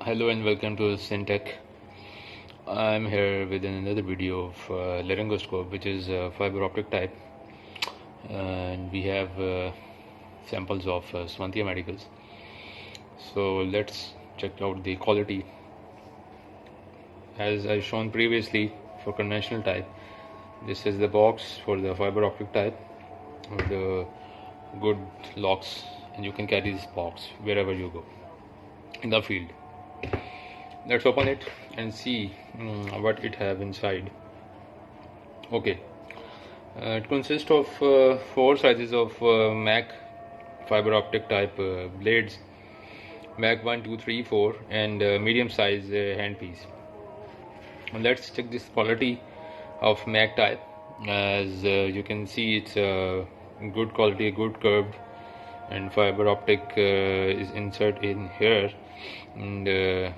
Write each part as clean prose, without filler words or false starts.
Hello and welcome to Syntech. I'm here with another video of laryngoscope, which is fiber optic type, and we have samples of Swantia Medicals. So let's check out the quality. As I shown previously for conventional type, this is the box for the fiber optic type with the good locks, and you can carry this box wherever you go in the field. Let's open it and see what it have inside. Okay, it consists of 4 sizes of MAC fiber optic type blades, MAC 1, 2, 3, 4, and medium size handpiece. Let's check this quality of MAC type. As you can see, it's good quality, good curved, and fiber optic is insert in here, and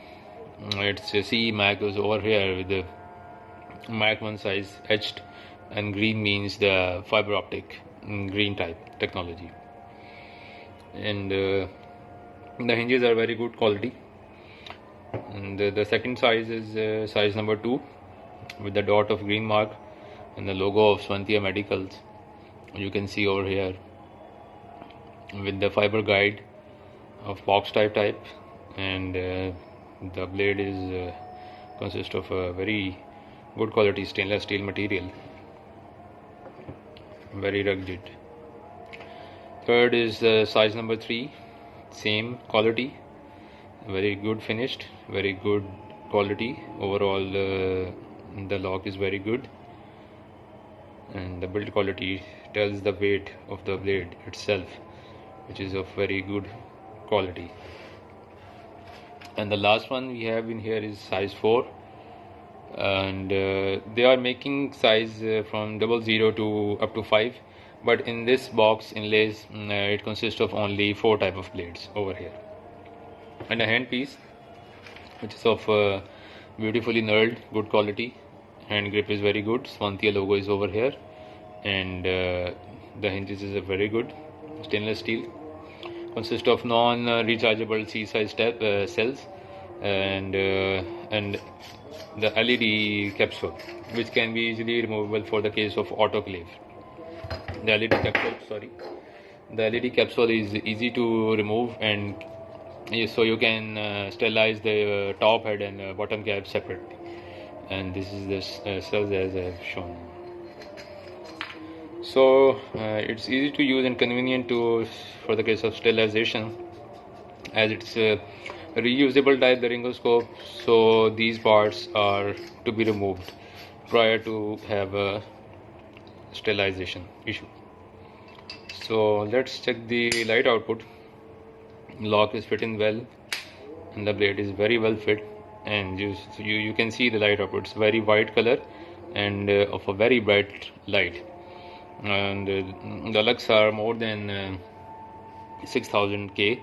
it's C MAC is over here with the MAC 1 size etched, and green means the fiber optic green type technology. And the hinges are very good quality. And the second size is size number 2 with the dot of green mark and the logo of Swantia Medicals. You can see over here with the fiber guide of box type, and the blade is consists of a very good quality stainless steel material, very rugged. Third is size number 3, same quality, very good finished, very good quality overall. The lock is very good, and the build quality tells the weight of the blade itself, which is of very good quality. And the last one we have in here is size 4, and they are making size from 00 to up to 5, but in this box inlays it consists of only 4 type of blades over here. And a hand piece which is of beautifully knurled, good quality. Hand grip is very good. Swantia logo is over here, and the hinges is a very good stainless steel. Consists of non-rechargeable C-size cells, and the LED capsule, which can be easily removable for the case of autoclave. The LED capsule is easy to remove, and so you can sterilize the top head and bottom cap separately. And this is the cells as I have shown. So it's easy to use and convenient for the case of sterilization, as it's a reusable type laryngoscope, so these parts are to be removed prior to have a sterilization issue. So let's check the light output. Lock is fitting well, and the blade is very well fit, and you can see the light output. It's very white color and of a very bright light, and the lux are more than 6000K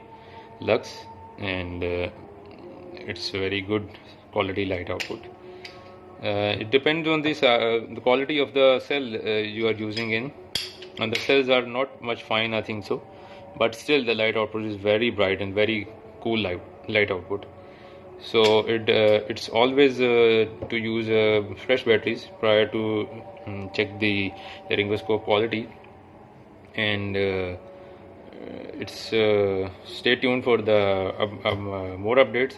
lux, and it's very good quality light output. It depends on this the quality of the cell you are using in, and the cells are not much fine, I think so, but still the light output is very bright and very cool light output. So it's always to use fresh batteries prior to check the laryngoscope quality. And it's stay tuned for the more updates.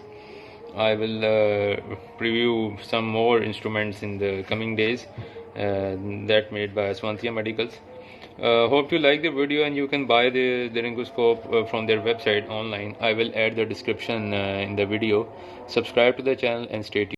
I will preview some more instruments in the coming days that made by Swantia Medicals. Hope you like the video, and you can buy the laryngoscope from their website online. I will add the description in the video. Subscribe to the channel and stay tuned.